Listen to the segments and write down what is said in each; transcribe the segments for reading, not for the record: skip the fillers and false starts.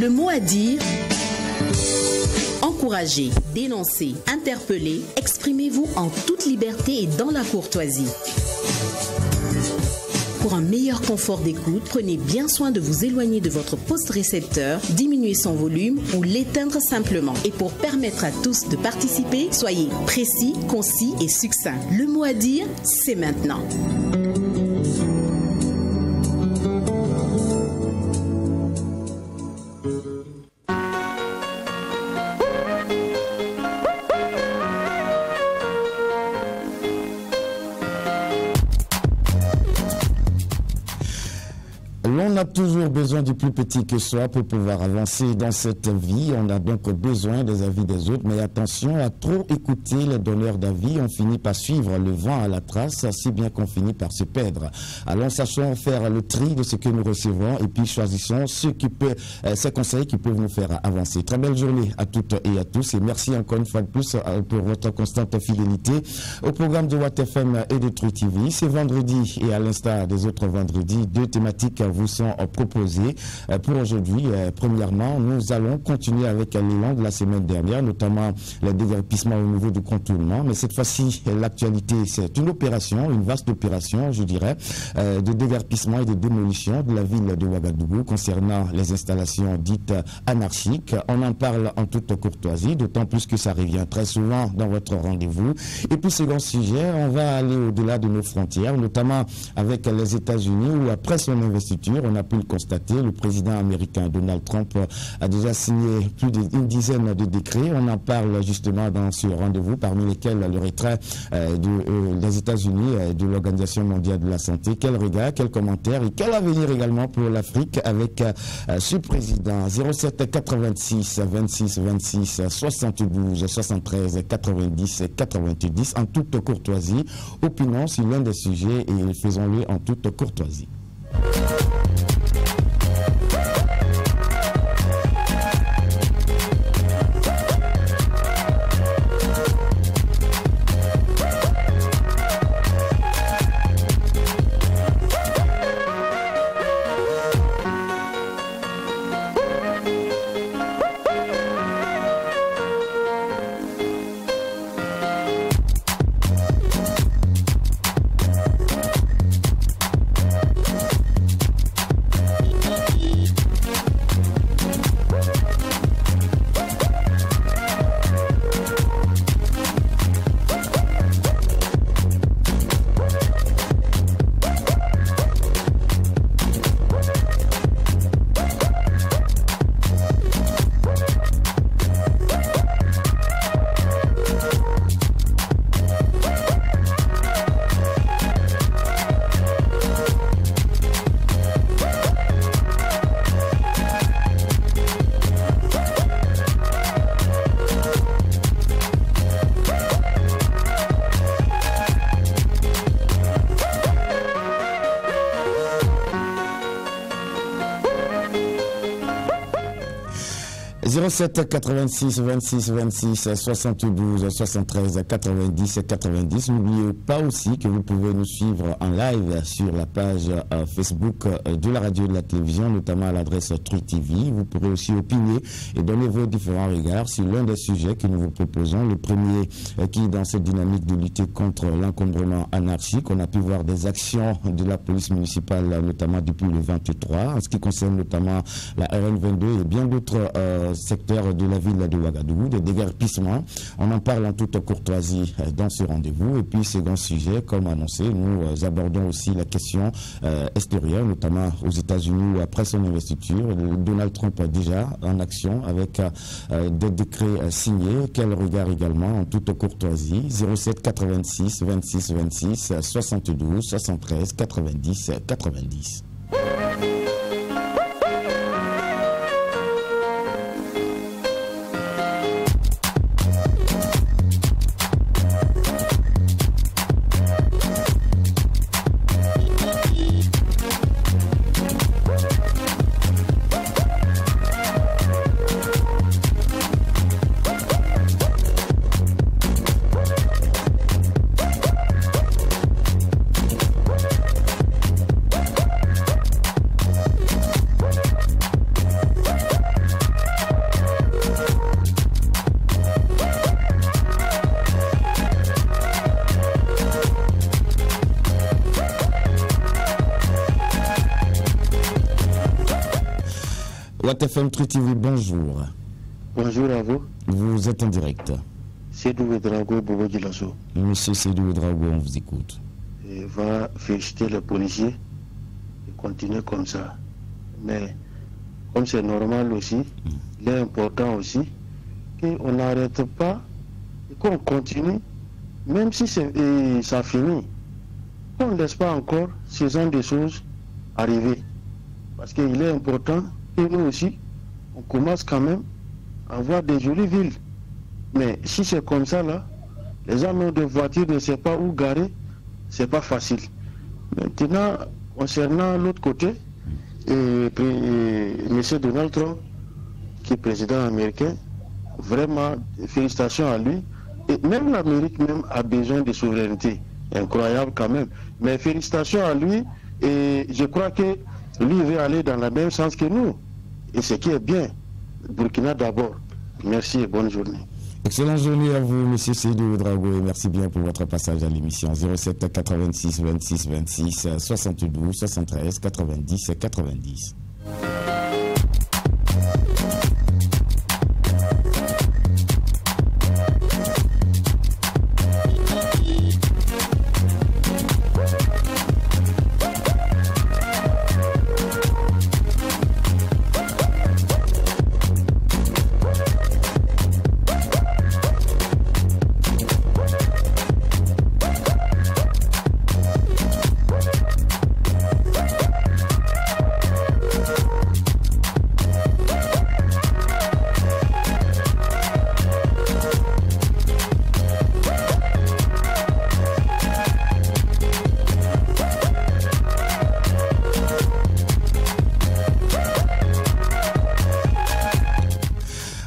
Le mot à dire: encouragez, dénoncez, interpellez, exprimez-vous en toute liberté et dans la courtoisie. Pour un meilleur confort d'écoute, prenez bien soin de vous éloigner de votre poste récepteur, diminuez son volume ou l'éteindre simplement. Et pour permettre à tous de participer, soyez précis, concis et succinct. Le mot à dire, c'est maintenant. On a toujours besoin du plus petit que soi pour pouvoir avancer dans cette vie. On a donc besoin des avis des autres. Mais attention, à trop écouter les donneurs d'avis, on finit par suivre le vent à la trace, si bien qu'on finit par se perdre. Alors, sachons faire le tri de ce que nous recevons et puis choisissons ces conseils qui peuvent nous faire avancer. Très belle journée à toutes et à tous. Et merci encore une fois de plus pour votre constante fidélité au programme de Watt FM et de Truth TV. C'est vendredi et à l'instar des autres vendredis, deux thématiques vous sont proposées pour aujourd'hui. Premièrement, nous allons continuer avec l'élan de la semaine dernière, notamment le déguerpissement au niveau du contournement. Mais cette fois-ci, l'actualité, c'est une opération, une vaste opération, je dirais, de déguerpissement et de démolition de la ville de Ouagadougou concernant les installations dites anarchiques. On en parle en toute courtoisie, d'autant plus que ça revient très souvent dans votre rendez-vous. Et puis, second sujet, on va aller au-delà de nos frontières, notamment avec les États-Unis, où après son investiture, on a pu le constater, le président américain Donald Trump a déjà signé plus d'une dizaine de décrets. On en parle justement dans ce rendez-vous, parmi lesquels le retrait des États-Unis de l'Organisation mondiale de la santé. Quel regard, quel commentaire et quel avenir également pour l'Afrique avec ce président. 07 86 26 26 72 73 90 90 en toute courtoisie. Opinons sur l'un des sujets et faisons-le en toute courtoisie. « 07 86 26 26 72 73 90 90 ». N'oubliez pas aussi que vous pouvez nous suivre en live sur la page Facebook de la radio et de la télévision, notamment à l'adresse Truth TV. Vous pourrez aussi opiner et donner vos différents regards sur l'un des sujets que nous vous proposons. Le premier qui, dans cette dynamique de lutter contre l'encombrement anarchique, on a pu voir des actions de la police municipale, notamment depuis le 23, en ce qui concerne notamment la RN22 et bien d'autres secteur de la ville de Ouagadougou, des déguerpissements. On en parle en toute courtoisie dans ce rendez-vous. Et puis, second sujet, comme annoncé, nous abordons aussi la question extérieure, notamment aux États-Unis, où après son investiture, Donald Trump a déjà en action avec des décrets signés. Quel regard également en toute courtoisie. 07 86 26 26 72 73 90 90. WattFM True TV, bonjour. Bonjour à vous. Vous êtes en direct. Seydou Ouedraogo, Bobo Djilasso. Monsieur Seydou Ouedraogo, on vous écoute. Et va féliciter les policiers et continuer comme ça. Mais comme c'est normal aussi, il est important aussi qu'on n'arrête pas et qu'on continue, même si ça finit. On ne laisse pas encore ce genre de choses arriver. Parce qu'il est important que nous aussi, on commence quand même à avoir des jolies villes. Mais si c'est comme ça là, les gens ont des voitures, ne savent pas où garer, c'est pas facile. Maintenant, concernant l'autre côté, M. Donald Trump, qui est président américain, vraiment, félicitations à lui. Et même l'Amérique même a besoin de souveraineté. Incroyable quand même. Mais félicitations à lui. Et je crois que lui veut aller dans le même sens que nous. Et ce qui est bien. Burkina d'abord. Merci et bonne journée. Excellente journée à vous, monsieur Seydou Ouedraogo, et merci bien pour votre passage à l'émission. 07 86 26 26 72 73 90 90.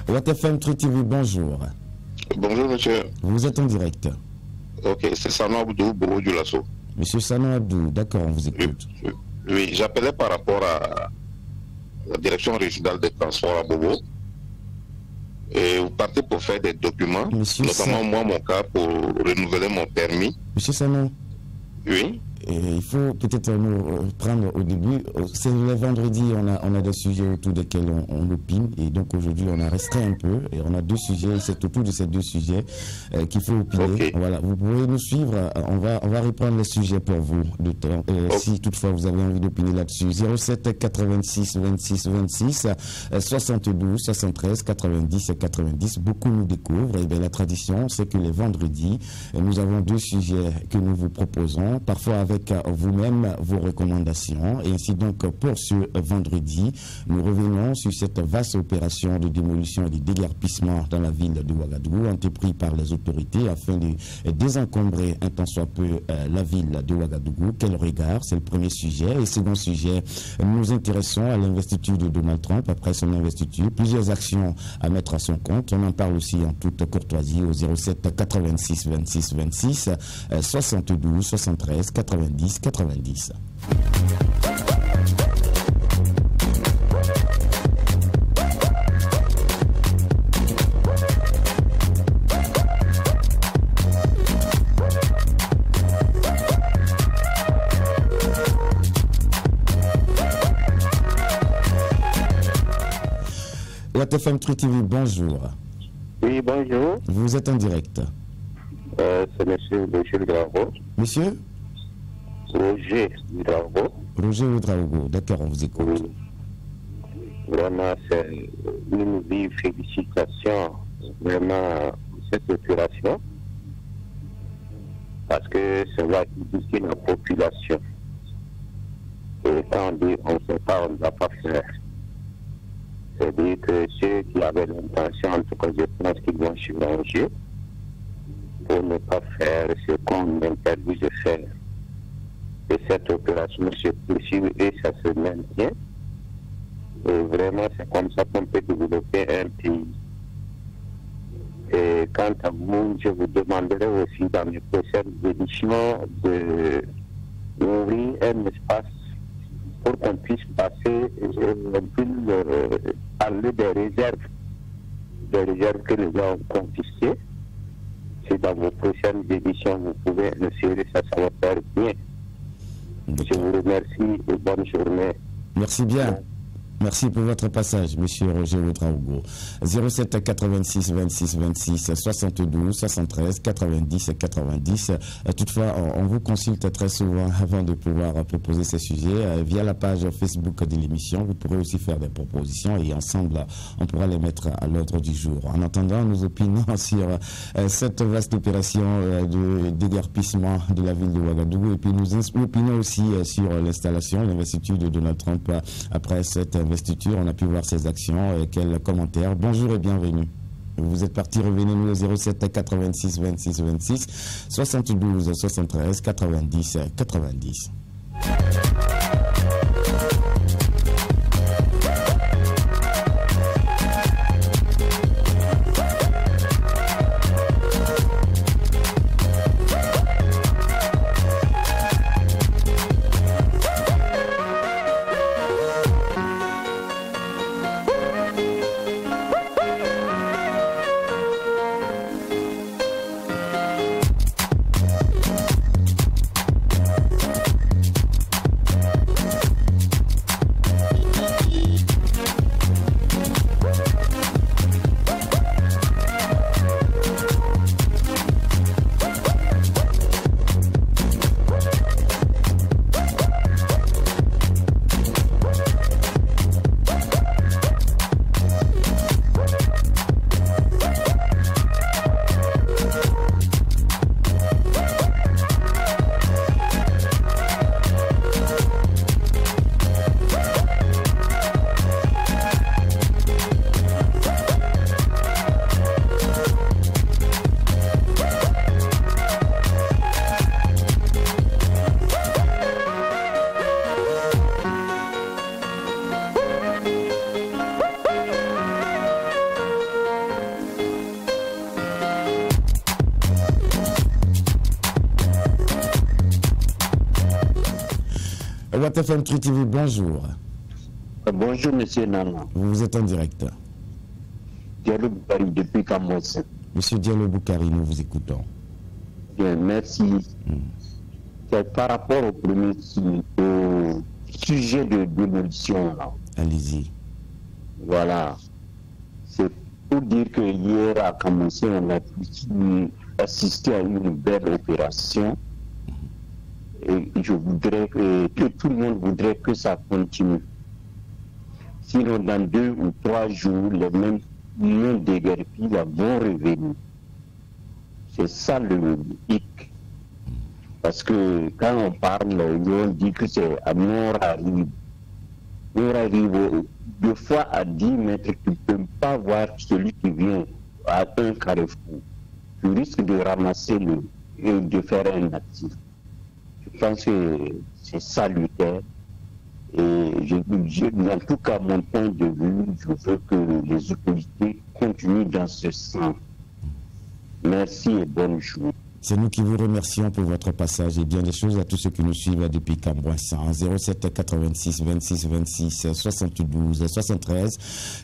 WattFM True TV, bonjour. Bonjour monsieur. Vous êtes en direct. Ok, c'est Sanon Abdou, Bobo Djilasso. Monsieur Sanon Abdou, d'accord, on vous écoute. Oui, j'appelais par rapport à la direction régionale des transports à Bobo. Et vous partez pour faire des documents, Monsieur notamment moi, mon cas, pour renouveler mon permis. Monsieur Sanon. Oui. Et il faut peut-être nous prendre au début. C'est le vendredi, on a des sujets autour desquels on opine. Et donc aujourd'hui, on a restreint un peu. Et on a deux sujets. C'est autour de ces deux sujets qu'il faut opiner. Okay. Voilà. Vous pouvez nous suivre. On va reprendre les sujets pour vous. Si toutefois vous avez envie d'opiner là-dessus. 07 86 26 26 72 73 90 90. Beaucoup nous découvrent. Et bien la tradition, c'est que les vendredis, nous avons deux sujets que nous vous proposons. Parfois avec vous-même vos recommandations. Et ainsi donc, pour ce vendredi, nous revenons sur cette vaste opération de démolition et de déguerpissement dans la ville de Ouagadougou, entrepris par les autorités afin de désencombrer un tant soit peu la ville de Ouagadougou. Quel regard? C'est le premier sujet. Et second sujet, nous nous intéressons à l'investiture de Donald Trump après son investiture. Plusieurs actions à mettre à son compte. On en parle aussi en toute courtoisie au 07 86 26 26 72 73 90 90. WattFM True TV, bonjour. Oui, bonjour. Vous êtes en direct. C'est monsieur Ouedraogo. Monsieur Roger Ouedraogo. Roger Ouedraogo, d'accord, on vous écoute. Oui. Vraiment, c'est une vive félicitation vraiment cette opération. Parce que ça va éduquer la population. Et quand on dit on ne sait pas, on ne va pas faire. C'est-à-dire que ceux qui avaient l'intention, en tout cas je pense qu'ils vont changer pour ne pas faire ce qu'on interdit de faire. Et cette opération se poursuit et ça se maintient. Et vraiment, c'est comme ça qu'on peut développer un pays. Et quant à vous, je vous demanderai aussi dans les prochaines éditions d'ouvrir un espace pour qu'on puisse passer un peu parler des réserves que les gens ont confisquées. Si dans vos prochaines éditions, vous pouvez insérer ça, ça va faire bien. Je vous remercie et bonne journée. Merci bien. Merci pour votre passage, Monsieur Roger Ouedraogo. 07 86 26 26 72 73 90 90. Toutefois, on vous consulte très souvent avant de pouvoir proposer ces sujets. Via la page Facebook de l'émission, vous pourrez aussi faire des propositions et ensemble, on pourra les mettre à l'ordre du jour. En attendant, nous opinons sur cette vaste opération de déguerpissement de la ville de Ouagadougou et puis nous opinons aussi sur l'installation, l'investiture de Donald Trump après cette investiture. On a pu voir ses actions. Quels commentaires? Bonjour et bienvenue. Vous êtes parti, revenez-nous au 07 86 26 26 72 73 90 90. WattFM TV, bonjour. Bonjour, monsieur Nana. Vous êtes en direct. Diallo Boukari depuis Cameroun. Monsieur Diallo Boukari, nous vous écoutons. Bien, merci. C'est par rapport au premier au sujet de démolition. Allez-y. Voilà. C'est pour dire que hier à Cameroun, on a pu assister à une belle opération. Et je voudrais que tout le monde voudrait que ça continue. Sinon, dans 2 ou 3 jours, les mêmes déguerpis vont revenir. C'est ça le hic. Parce que quand on parle, on dit que c'est à Nord-Arrive. Nord-Arrive, 2 fois à 10 mètres, tu ne peux pas voir celui qui vient à un carrefour. Tu risques de ramasser et de faire un actif. Je pense que c'est salutaire. Et en tout cas, mon point de vue, je veux que les autorités continuent dans ce sens. Merci et bonne journée. C'est nous qui vous remercions pour votre passage et bien des choses à tous ceux qui nous suivent depuis Cambouassin. 07 86 26 26 72 73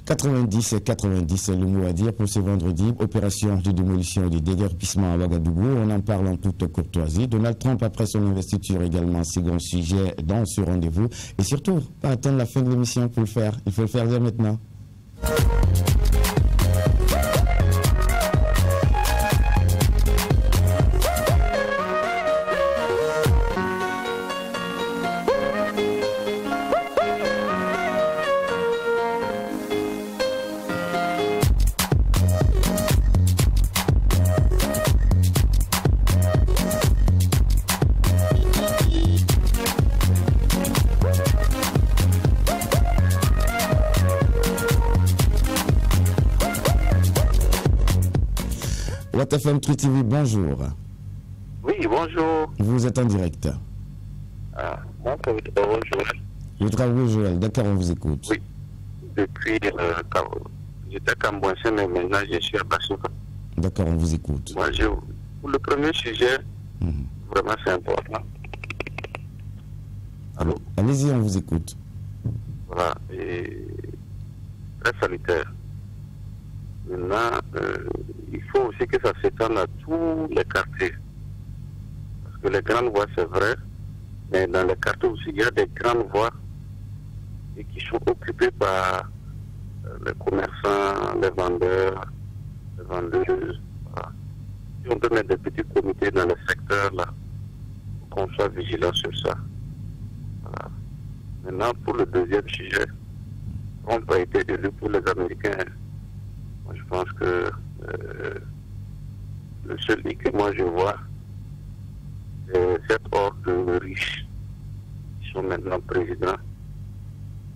90 90, le mot à dire pour ce vendredi. Opération de démolition et de déguerpissement à Ouagadougou. On en parle en toute courtoisie. Donald Trump, après son investiture également, second sujet dans ce rendez-vous. Et surtout, pas attendre la fin de l'émission pour le faire. Il faut le faire dès maintenant. WattFM TV, bonjour. Oui, bonjour. Vous êtes en direct. Moi, c'est Ouedraogo Joël. Ouedraogo Joël, d'accord, on vous écoute. Oui, depuis, j'étais Cambouassin, mais maintenant je suis à Bassouka. D'accord, on vous écoute. Moi, pour le premier sujet, vraiment c'est important. Allô? Allez-y, on vous écoute. Voilà, et très salutaire. Maintenant, il faut aussi que ça s'étende à tous les quartiers. Parce que les grandes voies, c'est vrai, mais dans les quartiers aussi, il y a des grandes voies et qui sont occupés par les commerçants, les vendeurs, les vendeuses. Voilà. Si on peut mettre des petits comités dans le secteur là, pour qu'on soit vigilant sur ça. Voilà. Maintenant, pour le deuxième sujet, Trump a été élu pour les Américains. Moi, je pense que le seul hic que moi je vois, c'est cette horde de riches qui sont maintenant présidents.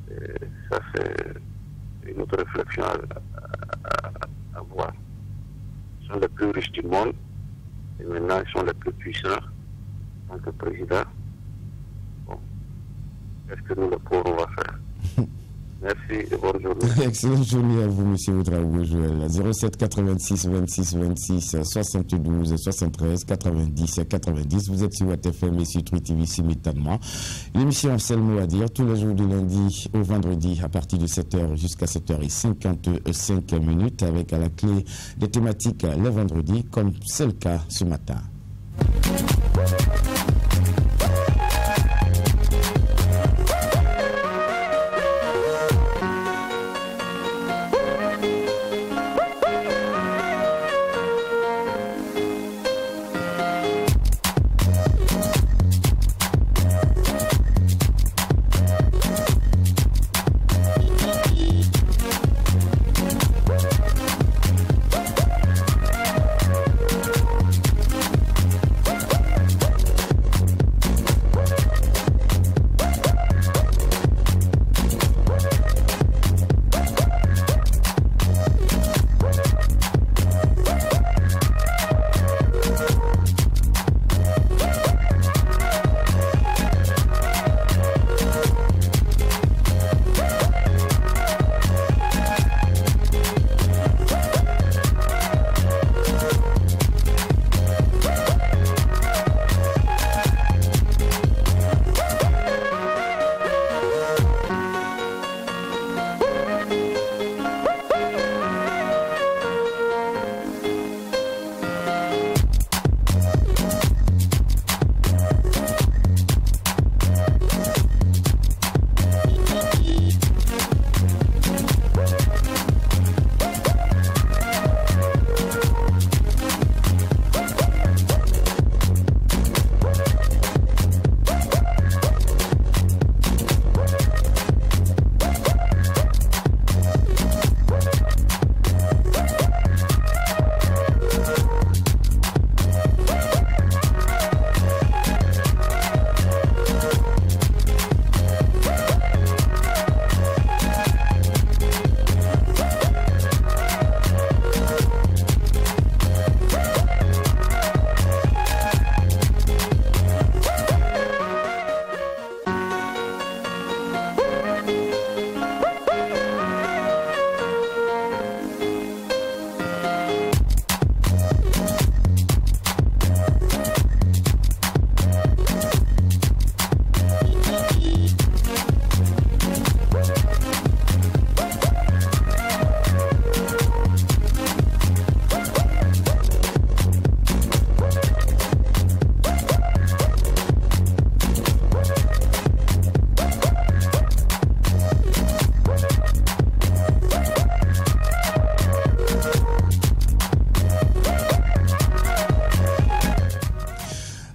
Et ça, c'est une autre réflexion à voir. Ils sont les plus riches du monde et maintenant ils sont les plus puissants en tant que président. Bon, qu'est-ce que nous, le pauvre, on va faire? Merci et bonne journée. Excellente journée à vous, M. Ouedraogo Joël. 07 86 26 26 72 73 90 90. Vous êtes sur WattFM et sur Truth TV simultanément. L'émission C'est le mot à dire tous les jours du lundi au vendredi à partir de 7h jusqu'à 7h55 avec à la clé des thématiques les vendredis comme c'est le cas ce matin.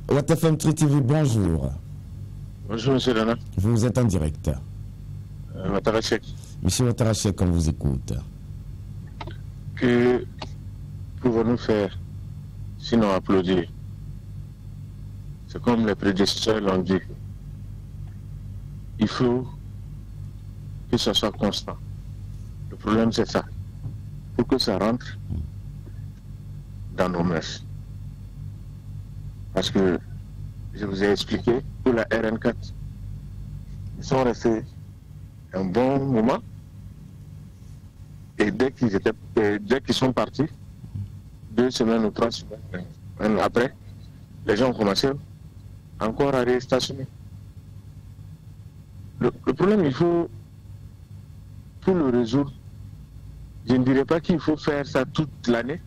WattFM Truth TV, bonjour. Bonjour, M. Dana. Vous êtes en direct. Ouattarachek. Monsieur Ouattarachek, on vous écoute. Que pouvons-nous faire sinon applaudir? C'est comme les prédécesseurs l'ont dit. Il faut que ça soit constant. Le problème, c'est ça. Pour que ça rentre dans nos mœurs. Parce que, je vous ai expliqué, pour la RN4, ils sont restés un bon moment. Et dès qu'ils sont partis, 2 semaines ou 3 semaines après, les gens ont commencé encore à réstationner. Le problème, il faut, pour le résoudre, je ne dirais pas qu'il faut faire ça toute l'année,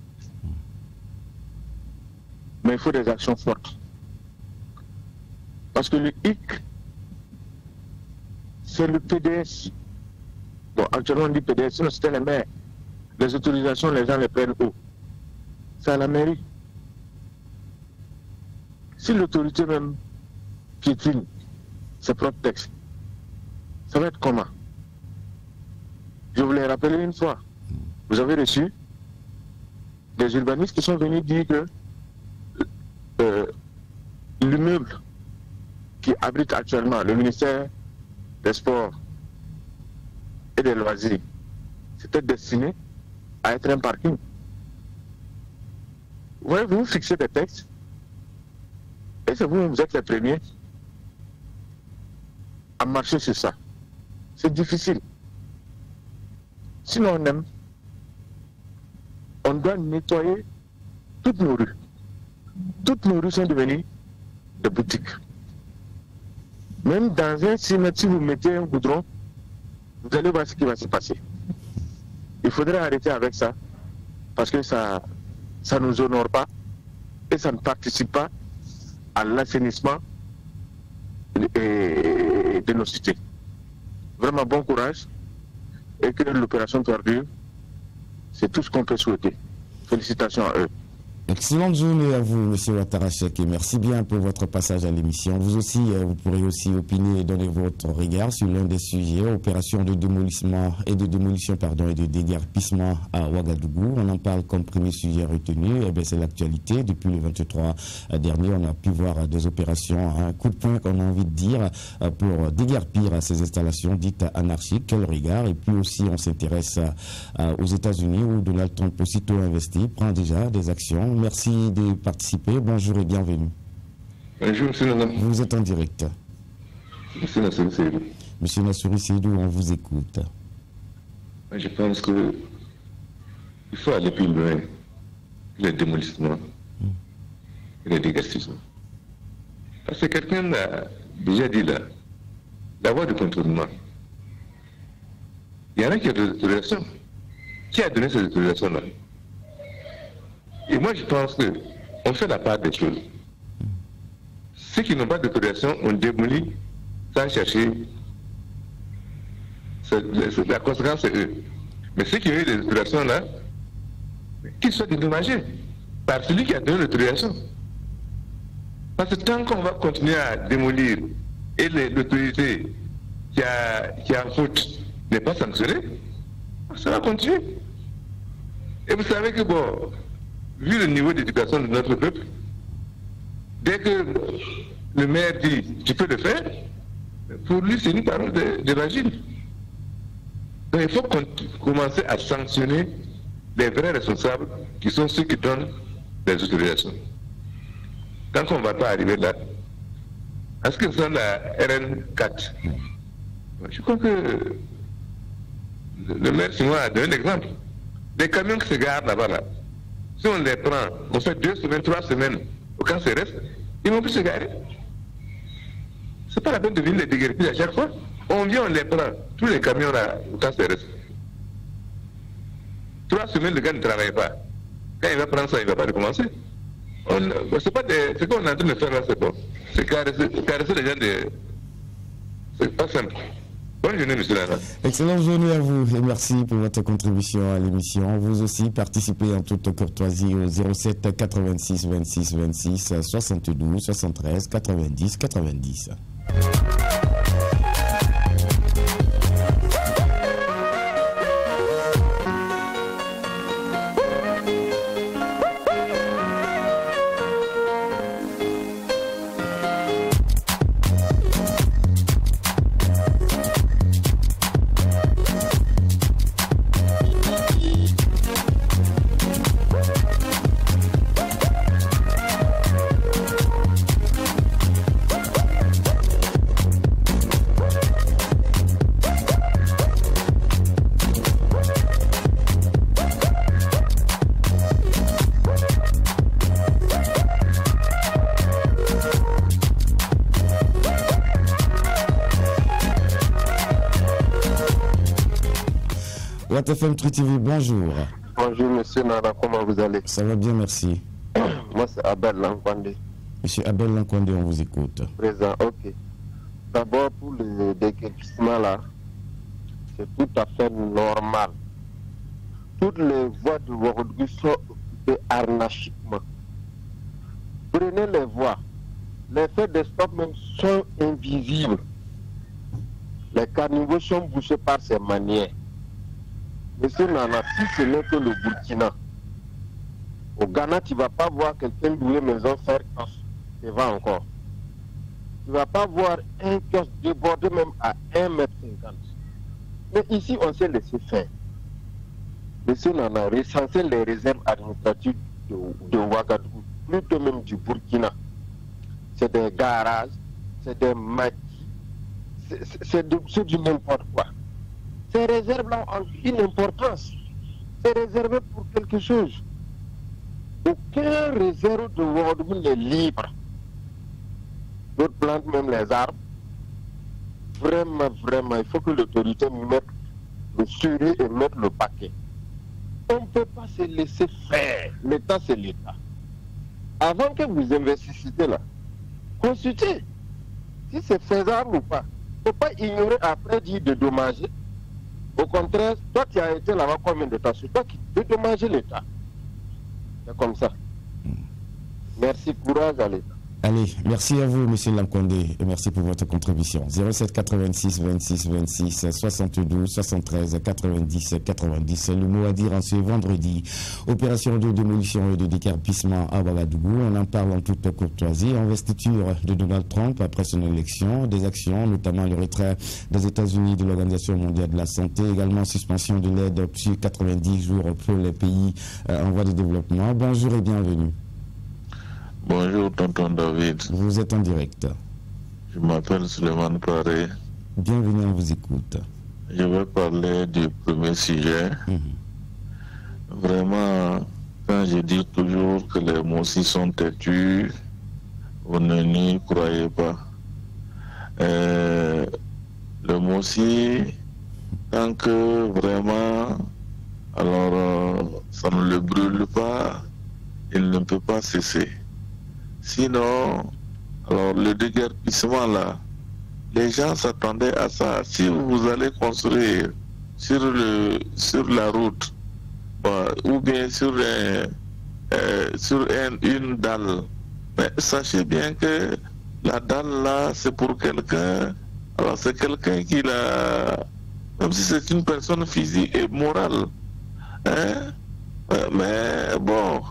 mais il faut des actions fortes. Parce que le hic, c'est le PDS. Bon, actuellement on dit PDS, sinon c'était les maires. Les autorisations, les gens les prennent où? C'est à la mairie. Si l'autorité même piétine ses propres textes, ça va être comment? Je vous l'ai rappelé une fois. Vous avez reçu des urbanistes qui sont venus dire que l'immeuble qui abrite actuellement le ministère des Sports et des Loisirs, c'était destiné à être un parking. Vous voyez, vous fixez des textes et c'est vous êtes les premiers à marcher sur ça. C'est difficile. Sinon on aime, on doit nettoyer toutes nos rues. Toutes nos rues sont devenues des boutiques. Même dans un cimetière, si vous mettez un goudron, vous allez voir ce qui va se passer. Il faudrait arrêter avec ça, parce que ça ne nous honore pas et ça ne participe pas à l'assainissement de nos cités. Vraiment bon courage et que l'opération perdure, c'est tout ce qu'on peut souhaiter. Félicitations à eux. Excellente journée à vous, M. Ouattara Cheikh, et merci bien pour votre passage à l'émission. Vous aussi, vous pourrez aussi opiner et donner votre regard sur l'un des sujets, opération de démolissement et de déguerpissement à Ouagadougou. On en parle comme premier sujet retenu. Eh bien, c'est l'actualité. Depuis le 23 dernier, on a pu voir des opérations, un coup de poing qu'on a envie de dire, pour déguerpir ces installations dites anarchiques. Quel regard? Et puis aussi, on s'intéresse aux États-Unis où Donald Trump, aussitôt investi, prend déjà des actions. Merci de participer. Bonjour et bienvenue. Bonjour, monsieur Nana. Vous êtes en direct. Monsieur Nassouri Seydou. Monsieur Nassouri Seydou, on vous écoute. Je pense qu'il faut aller plus loin que les démolissements et les déguerpissements. Parce que quelqu'un a déjà dit là, la voie de contournement. Il y en a qui ont des autorisations. Qui a donné ces autorisations-là? Et moi, je pense qu'on fait la part des choses. Ceux qui n'ont pas d'autorisation, on démolit sans chercher. La conséquence, c'est eux. Mais ceux qui ont eu des autorisations là, qu'ils soient dédommagés par celui qui a donné l'autorisation. Parce que tant qu'on va continuer à démolir et l'autorité qui a en faute n'est pas sanctionnée, ça va continuer. Et vous savez que bon, vu le niveau d'éducation de notre peuple, dès que le maire dit tu peux le faire, pour lui c'est une parole d'évangile. Donc il faut commencer à sanctionner les vrais responsables qui sont ceux qui donnent les autorisations. Tant qu'on ne va pas arriver là, en ce qui concerne la RN4, je crois que le maire Simon a donné un exemple. Les camions qui se gardent là-bas, là, si on les prend, on fait 2 semaines, 3 semaines, au camp CRS, ils ne vont plus se garer. Ce n'est pas la peine de venir les déguerpir à chaque fois. On vient, on les prend, tous les camions là, au camp CRS. 3 semaines, le gars ne travaille pas. Quand il va prendre ça, il ne va pas recommencer. Ce qu'on est en train de faire là, c'est bon. C'est caresser les gens c'est pas simple. Bonne journée, monsieur Lana. Excellente journée à vous et merci pour votre contribution à l'émission. Vous aussi participez en toute courtoisie au 07 86 26 26 72 73 90 90. WattFM Tri TV, bonjour. Bonjour monsieur Nana, comment vous allez? Ça va bien, merci. Moi c'est Abel Lankwande. Monsieur Abel Lankwande, on vous écoute. Présent, ok. D'abord, pour le déguerpissement là, c'est tout à fait normal. Toutes les voies de Ouagadougou sont occupées anarchiquement. Prenez les voies. Les faits de stop même sont invisibles. Les caniveaux sont bouchés par ces manières. Monsieur Nana, si ce n'est que le Burkina, au Ghana, tu ne vas pas voir quelqu'un louer maison faire kiosque devant encore. Tu ne vas pas voir un kiosque déborder même à 1,50 m. Mais ici, on s'est laissé faire. Monsieur Nana, recenser les réserves administratives de Ouagadougou, plutôt même du Burkina. C'est des garages, c'est des maquis, c'est du n'importe quoi. Ces réserves-là ont une importance. C'est réservé pour quelque chose. Aucun réserve de Ouagadougou n'est libre. D'autres plantent même les arbres. Vraiment, vraiment, il faut que l'autorité mette le sérieux et mette le paquet. On ne peut pas se laisser faire. L'État, c'est l'État. Avant que vous investissiez là, consultez si c'est faisable ou pas. Il ne faut pas ignorer après dire dédommager. Au contraire, toi qui as été là-bas combien de temps, c'est toi qui dédommages l'État. C'est comme ça. Merci, courage à l'État. Allez, merci à vous, M. Lamkondé, et merci pour votre contribution. 07 86 26 26 72 73 90 90. Le mot à dire en ce vendredi. Opération de démolition et de décarpissement à Ouagadougou. On en parle en toute courtoisie. Investiture de Donald Trump après son élection. Des actions, notamment le retrait des États-Unis de l'Organisation mondiale de la santé. Également suspension de l'aide sur 90 jours pour les pays en voie de développement. Bonjour et bienvenue. Bonjour, tonton David. Vous êtes en direct. Je m'appelle Suleiman Paré. Bienvenue, on vous écoute. Je vais parler du premier sujet. Vraiment, quand je dis toujours que les Mossis sont têtus, vous ne n'y croyez pas. Le Mossi, tant que vraiment, alors ça ne le brûle pas, il ne peut pas cesser. Sinon, alors le déguerpissement là, les gens s'attendaient à ça. Si vous allez construire sur la route, ou bien sur une dalle, mais sachez bien que la dalle là, c'est pour quelqu'un. Alors c'est quelqu'un qui l'a, même si c'est une personne physique et morale, hein? Mais bon.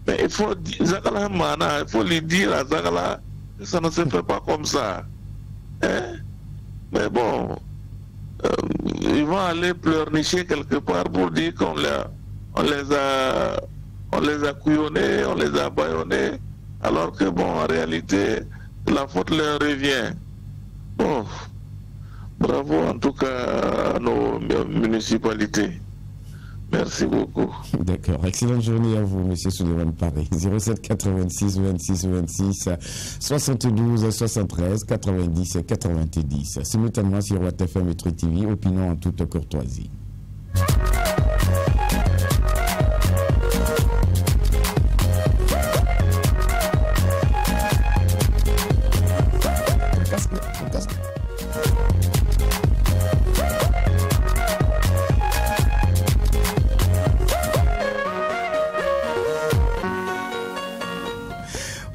Mais il faut lui dire à Zagala que ça ne se fait pas comme ça. Hein? Mais bon, ils vont aller pleurnicher quelque part pour dire qu'on les a couillonnés, on les a bâillonnés, alors que bon, en réalité, la faute leur revient. Bon, bravo en tout cas à nos municipalités. Merci beaucoup. D'accord. Excellente journée à vous, M. Souleymane Paré. 07 86 26 26 72 73 90 90. Simultanément sur WattFM et Truc TV, opinion en toute courtoisie.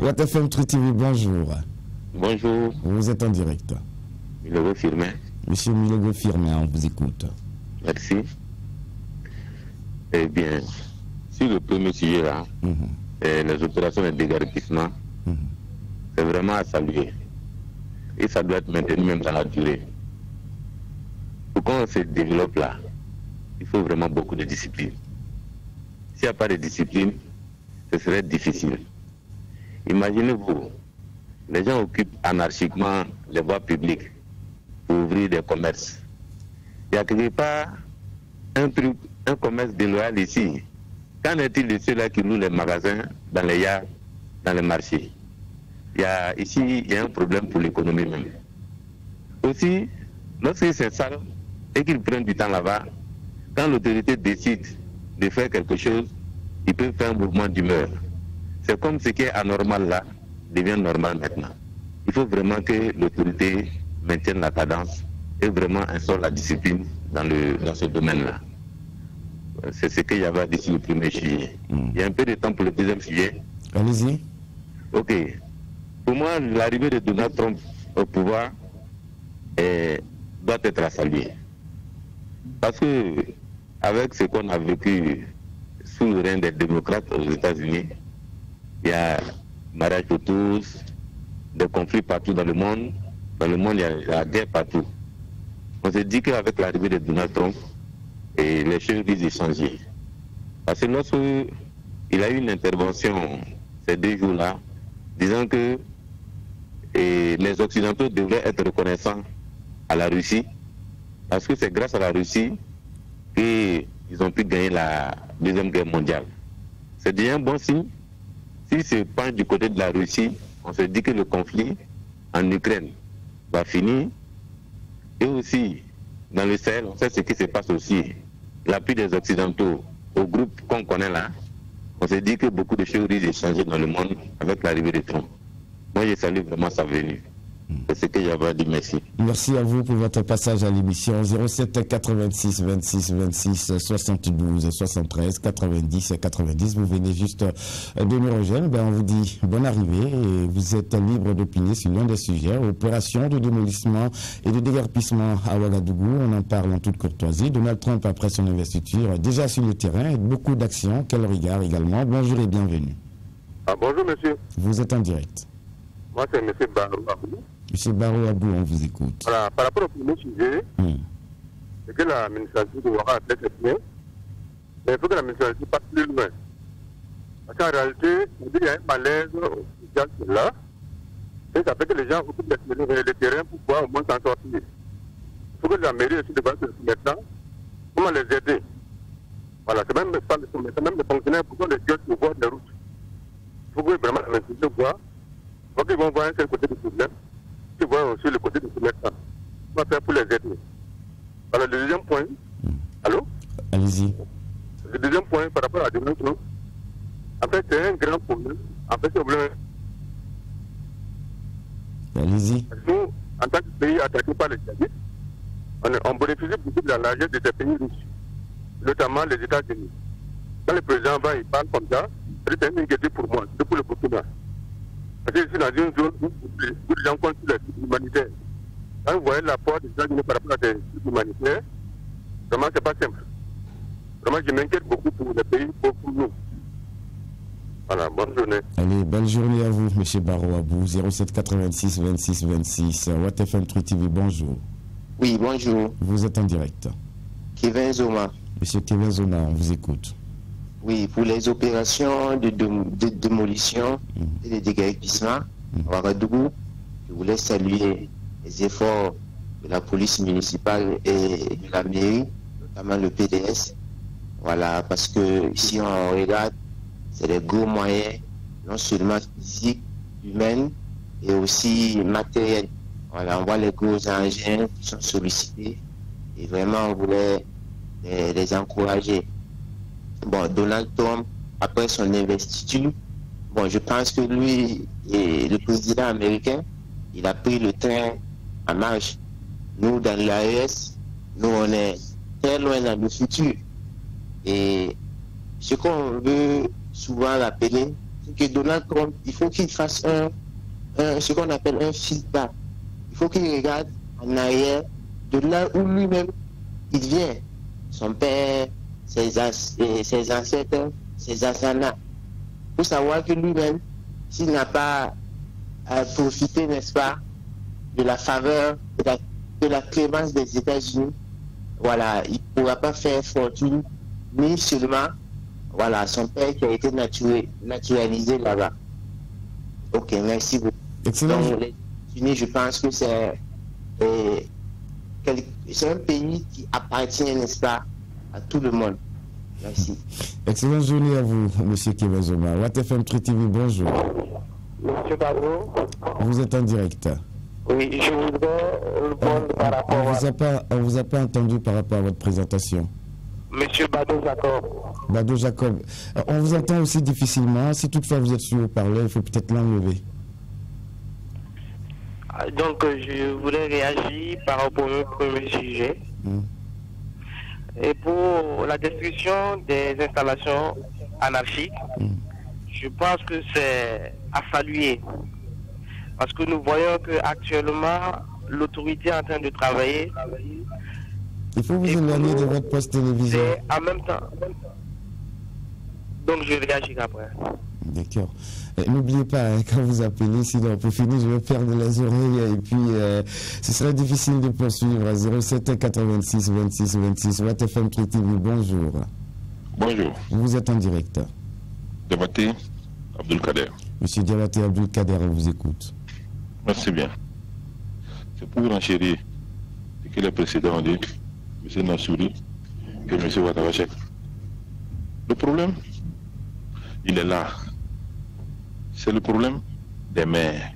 WattFM Truc TV, bonjour. Bonjour. Vous êtes en direct. Milego Firmin. Monsieur Milego Firmin, on vous écoute. Merci. Eh bien, sur le premier sujet là, les opérations de déguerpissement, c'est vraiment à saluer. Et ça doit être maintenu même dans la durée. Pour qu'on se développe là, il faut vraiment beaucoup de discipline. S'il n'y a pas de discipline, ce serait difficile. Imaginez-vous, les gens occupent anarchiquement les voies publiques pour ouvrir des commerces. Il n'y a quelque part un commerce déloyal ici. Qu'en est-il de ceux-là qui louent les magasins dans les yards, dans les marchés? Ici, il y a un problème pour l'économie même. Aussi, lorsque c'est sale et qu'ils prennent du temps là-bas, quand l'autorité décide de faire quelque chose, ils peuvent faire un mouvement d'humeur. C'est comme ce qui est anormal là, devient normal maintenant. Il faut vraiment que l'autorité maintienne la cadence et vraiment instaure la discipline dans ce domaine-là. C'est ce qu'il y avait dit sur le 1er juillet. Il y a un peu de temps pour le 2e juillet. Allez-y. Ok. Pour moi, l'arrivée de Donald Trump au pouvoir doit être à saluer. Parce que, avec ce qu'on a vécu sous le règne des démocrates aux États-Unis, il y a mariage de tous, des conflits partout dans le monde. Dans le monde, il y a la guerre partout. On s'est dit qu'avec l'arrivée de Donald Trump, les choses risquent de changer. Parce que lorsqu'il a eu une intervention ces 2 jours-là, disant que les Occidentaux devraient être reconnaissants à la Russie, parce que c'est grâce à la Russie qu'ils ont pu gagner la 2e guerre mondiale. C'est déjà un bon signe. Si c'est pas du côté de la Russie, on se dit que le conflit en Ukraine va finir. Et aussi, dans le Sahel, on sait ce qui se passe aussi. L'appui des Occidentaux au groupe qu'on connaît là, on se dit que beaucoup de choses risquent de changer dans le monde avec l'arrivée de Trump. Moi, je salue vraiment sa venue. C'est ce que j'avais dit. Merci. Merci à vous pour votre passage à l'émission. 07 86 26 26 72 73 90 90. Vous venez juste de nous rejoindre. On vous dit bonne arrivée et vous êtes libre d'opiner sur l'un des sujets. Opération de démolissement et de déguerpissement à Ouagadougou. On en parle en toute courtoisie. Donald Trump, après son investiture, déjà sur le terrain, et beaucoup d'actions. Quel regard également. Bonjour et bienvenue. Bonjour monsieur. Vous êtes en direct. Moi c'est monsieur Barou Abou. Monsieur Barou Abou, on vous écoute. Voilà, par rapport au premier sujet, c'est que la municipalité de Ouaga a fait c'est bien, mais il faut que la municipalité passe plus loin. Parce qu'en réalité, il y a un malaise social là, et ça fait que les gens occupent les terrains pour pouvoir au moins s'en sortir. Il faut que la mairie aussi devrait se maintenant, comment les aider. Voilà, c'est même pas les fonctionnaires pour que les gens se voient des routes. Il faut que vraiment la municipalité voit. Donc ils vont voir un seul côté du problème, ils voient aussi le côté du commerçant. On va faire pour les aider. Alors le deuxième point, allô? Allez-y. Le deuxième point par rapport à Donald Trump, en fait c'est un grand problème. En fait c'est un problème. Allez-y. Nous, en tant que pays attaqué par les djihadistes, on bénéficie beaucoup de la largesse de ces pays riches, notamment les États-Unis. Quand le président va, il parle comme ça, c'est une inquiétude pour moi, c'est pour le Burkina. Parce que je suis dans une zone où les gens comptent sur les trucs humanitaires. Quand vous voyez l'apport des États-Unis par rapport à des trucs humanitaires, vraiment, c'est pas simple. Vraiment, je m'inquiète beaucoup pour les pays, pour nous. Voilà, bonne journée. Allez, bonne journée à vous, M. Barou Abou. 07 86 26 26. WattFM Truth TV, bonjour. Oui, bonjour. Vous êtes en direct. Kevin Zoma. Monsieur Kevin Zoma, on vous écoute. Oui, pour les opérations de démolition et de déguerpissement à Ouagadougou, je voulais saluer les efforts de la police municipale et de la mairie, notamment le PDS. Voilà, parce que si on regarde, c'est des gros moyens, non seulement physiques, humains, et aussi matériels. Voilà, on voit les gros engins qui sont sollicités, et vraiment on voulait les encourager. Bon, Donald Trump, après son investiture, bon, je pense que lui, et le président américain, il a pris le train en marche. Nous, dans l'AES, nous, on est très loin dans le futur. Et ce qu'on veut souvent rappeler, c'est que Donald Trump, il faut qu'il fasse ce qu'on appelle un feedback. Il faut qu'il regarde en arrière de là où lui-même il vient. Son père, ses ancêtres, ses asanas. Il faut savoir que lui-même, s'il n'a pas profité, n'est-ce pas, de la faveur, de la clémence des États-Unis, voilà, il ne pourra pas faire fortune, ni seulement, voilà, son père qui a été naturalisé là-bas. Ok, merci beaucoup. Excellent. Donc, les États-Unis, je pense que c'est un pays qui appartient, n'est-ce pas, à tout le monde. Merci. Excellente journée à vous, M. Kevin Zoma. WattFM Truth TV, bonjour. Monsieur Barou. Vous êtes en direct. Oui, je voudrais répondre par rapport on vous a pas entendu par rapport à votre présentation. Monsieur Bado Jacob. Bado Jacob. On vous entend aussi difficilement. Si toutefois vous êtes sur le haut-parleur, il faut peut-être l'enlever. Donc, je voulais réagir par rapport au premier sujet. Et pour la destruction des installations anarchiques, je pense que c'est à saluer. Parce que nous voyons qu'actuellement, l'autorité est en train de travailler. Il faut vous éloigner de votre poste télévision. En même temps. Donc je réagis après. D'accord. N'oubliez pas, quand vous appelez, sinon pour finir, je vais perdre les oreilles et puis ce serait difficile de poursuivre. 07 86 26 26. WattFM TV, bonjour. Bonjour. Vous êtes en direct. Diabaté Abdulkader. Monsieur Diabaté Abdulkader, on vous écoute. Merci bien. C'est pour enchérir ce que les précédents ont dit, M. Nassouri et M. Ouattara-Cheikh. Le problème, il est là. C'est le problème des maires.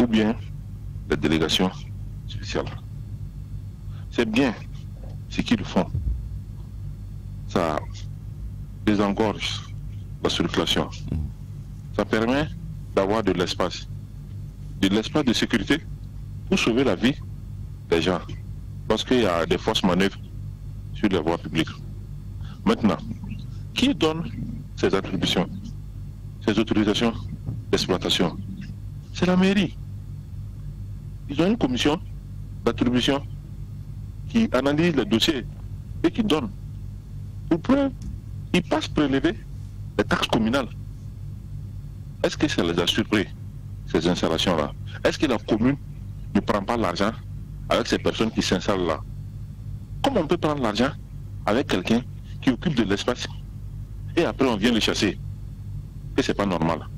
Ou bien des délégations spéciales. C'est bien ce qu'ils font. Ça désengorge la circulation. Ça permet d'avoir de l'espace de sécurité pour sauver la vie des gens lorsqu'il y a des fausses manœuvres sur les voies publiques. Maintenant, qui donne ces attributions, ces autorisations d'exploitation? C'est la mairie. Ils ont une commission d'attribution qui analyse les dossiers et qui donne. Pour preuve, ils passent prélever les taxes communales. Est-ce que ça les a surpris, ces installations-là? Est-ce que la commune ne prend pas l'argent avec ces personnes qui s'installent là? Comment on peut prendre l'argent avec quelqu'un qui occupe de l'espace et après on vient le chasser? Et c'est pas normal.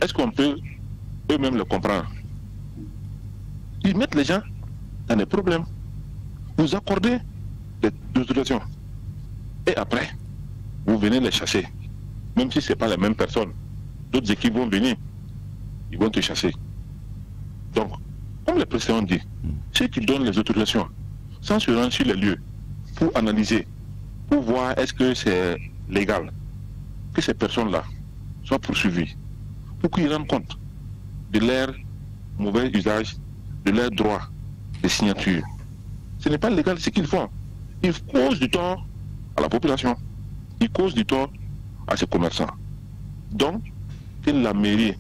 Est-ce qu'on peut eux-mêmes le comprendre? Ils mettent les gens dans des problèmes. Vous accordez des autorisations et après vous venez les chasser. Même si ce n'est pas les mêmes personnes, d'autres équipes vont venir, ils vont te chasser. Donc, comme le président dit, ceux qui donnent les autorisations, sans se rendre sur les lieux, pour analyser, pour voir est-ce que c'est légal, que ces personnes-là soient poursuivies, pour qu'ils rendent compte de leur mauvais usage, de leurs droits de signature. Ce n'est pas légal ce qu'ils font. Ils causent du tort à la population. Ils causent du tort à ces commerçants. Donc, que la mairie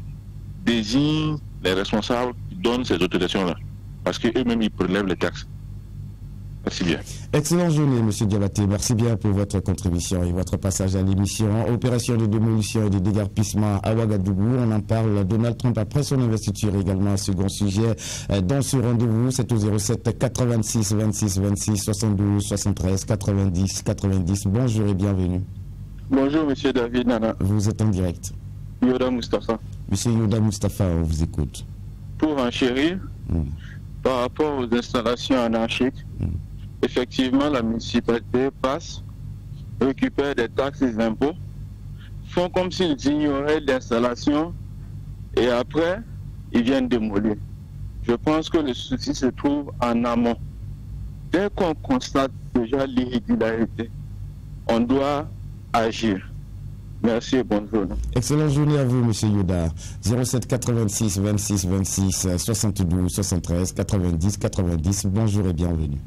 désigne les responsables qui donnent ces autorisations-là, parce qu'eux-mêmes, ils prélèvent les taxes. Merci bien. Excellente journée, M. Diabaté. Merci bien pour votre contribution et votre passage à l'émission. Opération de démolition et de déguerpissement à Ouagadougou. On en parle. Donald Trump, après son investiture, également un second sujet. Dans ce rendez-vous, c'est au 07 86 26 26 72 73 90 90. Bonjour et bienvenue. Bonjour, M. David Nana. Vous êtes en direct. Yoda Mustafa. Monsieur Yoda Mustafa, on vous écoute. Pour enchérir, par rapport aux installations anarchiques, effectivement, la municipalité passe, récupère des taxes et des impôts, font comme s'ils ignoraient l'installation et après, ils viennent démolir. Je pense que le souci se trouve en amont. Dès qu'on constate déjà l'irrégularité, on doit agir. Merci et bonne journée. Excellente journée à vous, M. Yoda. 07 86 26 26 72 73 90 90. Bonjour et bienvenue.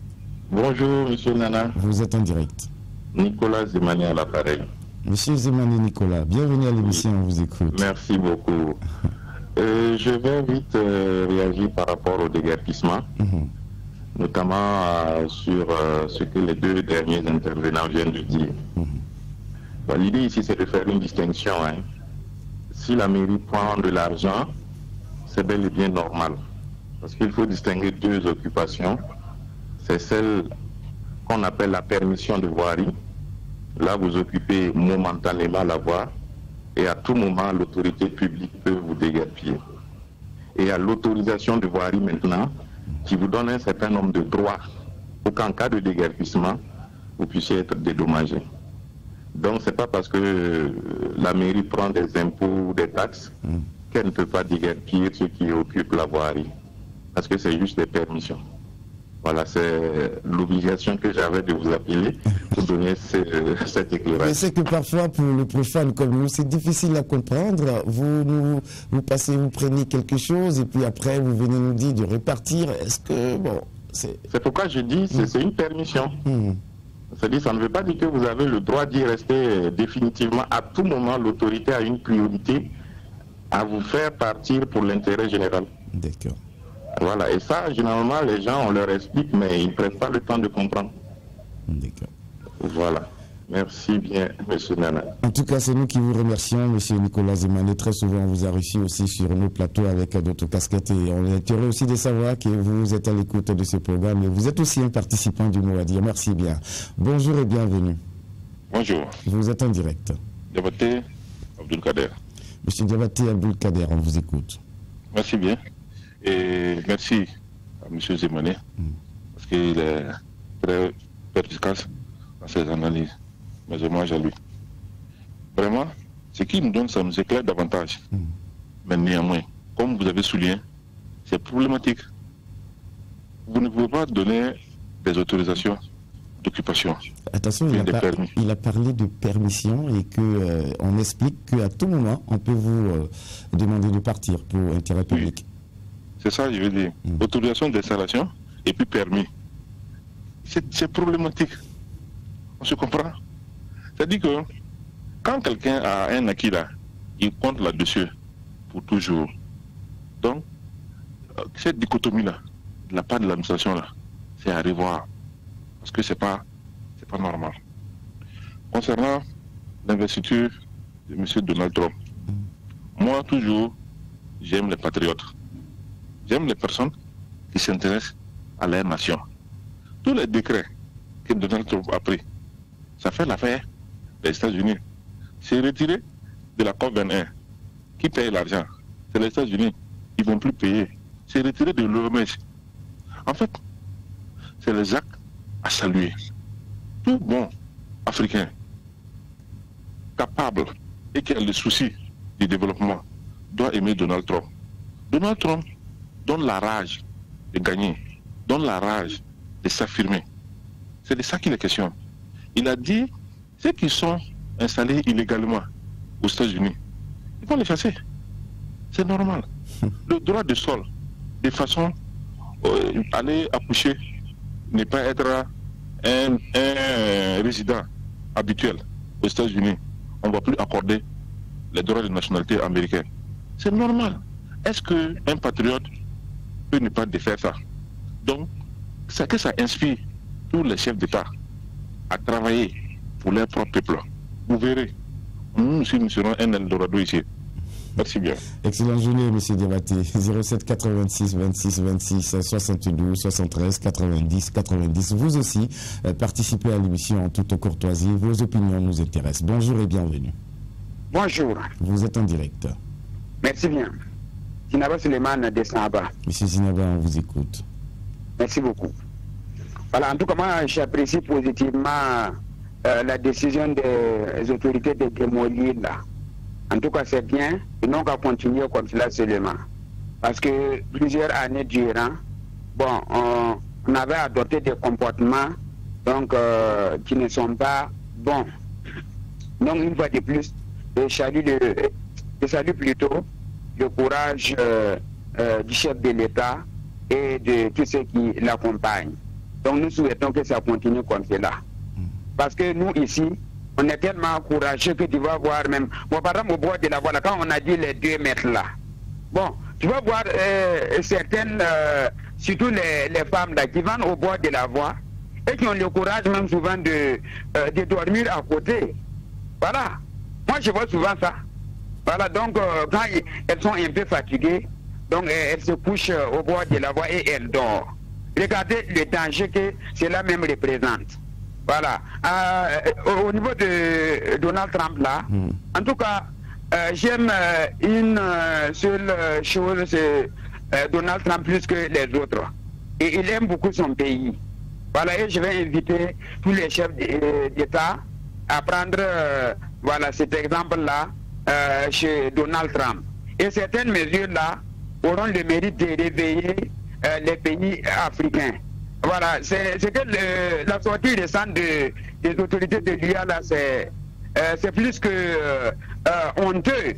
Bonjour, M. Nana. Vous êtes en direct. Nicolas Zemani à l'appareil. Monsieur Zemani Nicolas, bienvenue à l'émission, on vous écoute. Merci beaucoup. Je vais vite réagir par rapport au déguerpissement, notamment sur ce que les deux derniers intervenants viennent de dire. L'idée ici, c'est de faire une distinction. Si la mairie prend de l'argent, c'est bel et bien normal. Parce qu'il faut distinguer deux occupations. C'est celle qu'on appelle la permission de voirie. Là, vous occupez momentanément la voie et à tout moment, l'autorité publique peut vous déguerpir. Et à l'autorisation de voirie maintenant, qui vous donne un certain nombre de droits pour qu'en cas de déguerpissement, vous puissiez être dédommagé. Donc, ce n'est pas parce que la mairie prend des impôts ou des taxes qu'elle ne peut pas déguerpir ceux qui occupent la voirie. Parce que c'est juste des permissions. Voilà, c'est l'obligation que j'avais de vous appeler pour donner cet éclairage. Je sais que parfois, pour le profane comme nous, c'est difficile à comprendre. Vous prenez quelque chose et puis après, vous venez nous dire de repartir. Est-ce que, bon... C'est pourquoi je dis que c'est une permission. C'est-à-dire, ça ne veut pas dire que vous avez le droit d'y rester définitivement. À tout moment, l'autorité a une priorité à vous faire partir pour l'intérêt général. D'accord. Voilà, et ça, généralement, les gens, on leur explique, mais ils ne prennent pas le temps de comprendre. D'accord. Voilà. Merci bien, M. Nana. En tout cas, c'est nous qui vous remercions, M. Nicolas Zemane. Très souvent, on vous a reçu aussi sur nos plateaux avec d'autres casquettes. Et on est heureux aussi de savoir que vous êtes à l'écoute de ce programme. Et vous êtes aussi un participant du mot à dire. Merci bien. Bonjour et bienvenue. Bonjour. Vous êtes en direct. Diabaté Abdulkader. M. Diabaté Abdulkader, on vous écoute. Merci bien. Et merci à M. Zemane, parce qu'il est très perspicace dans ses analyses. Mais hommage à lui. Vraiment, ce qui nous donne, ça nous éclaire davantage. Mais néanmoins, comme vous avez souligné, c'est problématique. Vous ne pouvez pas donner des autorisations d'occupation. Attention, il a parlé de permission et qu'on explique qu'à tout moment, on peut vous demander de partir pour intérêt public. Oui. C'est ça, je veux dire. Autorisation d'installation et puis permis. C'est problématique. On se comprend. C'est-à-dire que quand quelqu'un a un acquis là, il compte là-dessus pour toujours. Donc, cette dichotomie-là, de la part de l'administration là, c'est à revoir. Parce que c'est pas normal. Concernant l'investiture de M. Donald Trump, moi toujours, j'aime les patriotes. J'aime les personnes qui s'intéressent à leur nation. Tous les décrets que Donald Trump a pris, ça fait l'affaire des États-Unis. C'est retiré de la COP21. Qui paye l'argent? C'est les États-Unis. Ils ne vont plus payer. C'est retiré de l'OMS. En fait, c'est les actes à saluer. Tout bon Africain capable et qui a le souci du développement doit aimer Donald Trump. Donald Trump donne la rage de gagner, donne la rage de s'affirmer. C'est de ça qu'il est question. Il a dit, ceux qui sont installés illégalement aux États-Unis, ils vont les chasser. C'est normal. Le droit de sol, de façon aller accoucher, ne pas être un résident habituel aux États-Unis, on ne va plus accorder les droits de nationalité américaine. C'est normal. Est-ce qu'un patriote peut ne pas défaire ça? Donc, c'est que ça inspire tous les chefs d'État à travailler pour leur propre peuple. Vous verrez, nous aussi, nous serons un Eldorado ici. Merci bien. Excellente journée, M. Diabaté. 07 86 26 26 72 73 90 90. Vous aussi, participez à l'émission en toute courtoisie. Vos opinions nous intéressent. Bonjour et bienvenue. Bonjour. Vous êtes en direct. Merci bien. Zinaba Suleiman de Sanaba. Monsieur Zinaba, on vous écoute. Merci beaucoup. Voilà, en tout cas, moi, j'apprécie positivement la décision des autorités de démolir là. En tout cas, c'est bien, et non qu'à continuer comme cela seulement. Parce que plusieurs années durant, bon, on avait adopté des comportements donc, qui ne sont pas bons. Donc, une fois de plus, je salue plutôt le courage du chef de l'État et de tous ceux qui l'accompagnent. Donc, nous souhaitons que ça continue comme cela. Parce que nous, ici, on est tellement courageux que tu vas voir même... Bon, par exemple, au bord de la voie, là, quand on a dit les 2 mètres là, bon, tu vas voir certaines, surtout les femmes là, qui vont au bord de la voie et qui ont le courage même souvent de dormir à côté. Voilà. Moi, je vois souvent ça. Voilà, donc, quand elles sont un peu fatiguées, donc elles se couchent au bord de la voie et elles dorment. Regardez le danger que cela même représente. Voilà. Au niveau de Donald Trump là, en tout cas, j'aime une seule chose, c'est Donald Trump plus que les autres. Et il aime beaucoup son pays. Voilà, et je vais inviter tous les chefs d'État à prendre voilà, cet exemple-là chez Donald Trump. Et certaines mesures-là auront le mérite de réveiller les pays africains. Voilà, c'est que la sortie récente des autorités de l'UA, là, c'est plus que honteux.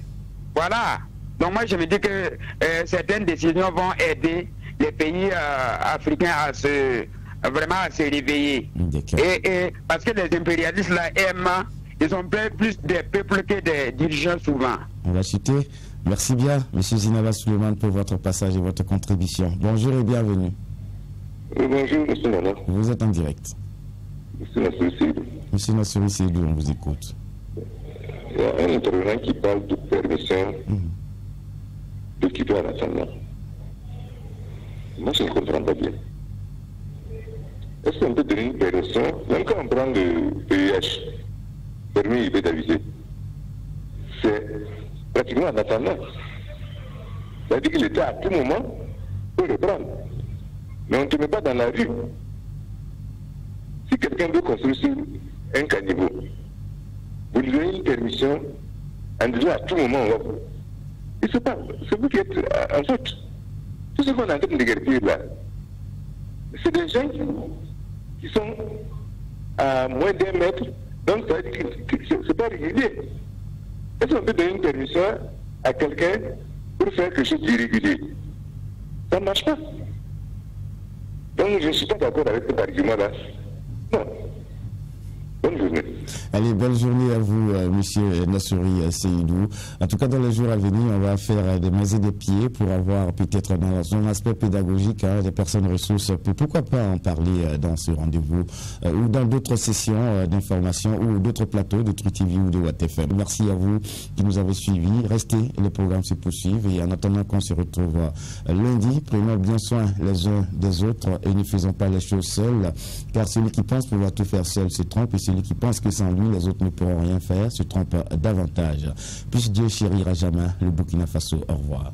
Voilà. Donc moi, je me dis que certaines décisions vont aider les pays africains à vraiment à se réveiller. Et parce que les impérialistes là aiment, ils ont plus des peuples que des dirigeants souvent. On va citer. Merci bien, M. Zinaba Suleiman, pour votre passage et votre contribution. Bonjour et bienvenue. Bonjour, M. Nana. Vous êtes en direct. M. Nassiri Seydou. M. Nassiri Seydou, on vous écoute. Il y a un intervenant qui parle de permission d'occuper un ascendant. Moi, je ne comprends pas bien. Est-ce qu'on peut donner une permission, même quand on prend le PIH, permis IP d'aviser, c'est pratiquement un ascendant. C'est-à-dire qu'il était à tout moment pour le prendre. Mais on ne te met pas dans la rue. Si quelqu'un veut construire sur un caniveau, vous lui donnez une permission en disant à tout moment, et c'est vous qui êtes en faute. Tout ce qu'on est en train de déguerpir là, c'est des gens qui sont à moins d'1 mètre, donc ça veut dire que c'est pas régulier. Est-ce qu'on peut donner une permission à quelqu'un pour faire quelque chose d'irrégulier? Ça ne marche pas. Donc je ne suis pas d'accord avec cet argument-là. Non. Bonne journée. Allez, bonne journée à vous, M. Nassiri Seydou. En tout cas, dans les jours à venir, on va faire des mains et des pieds pour avoir peut-être dans son aspect pédagogique des personnes ressources. Pourquoi pas en parler dans ce rendez-vous ou dans d'autres sessions d'information ou d'autres plateaux de Truth TV ou de WattFM. Merci à vous qui nous avez suivis. Restez, les programmes se poursuivent et en attendant qu'on se retrouve lundi, prenons bien soin les uns des autres et ne faisons pas les choses seuls, car celui qui pense pouvoir tout faire seul se trompe et celui qui pense que sans lui, les autres ne pourront rien faire se trompe davantage. Puisse Dieu chérir à jamais le Burkina Faso. Au revoir.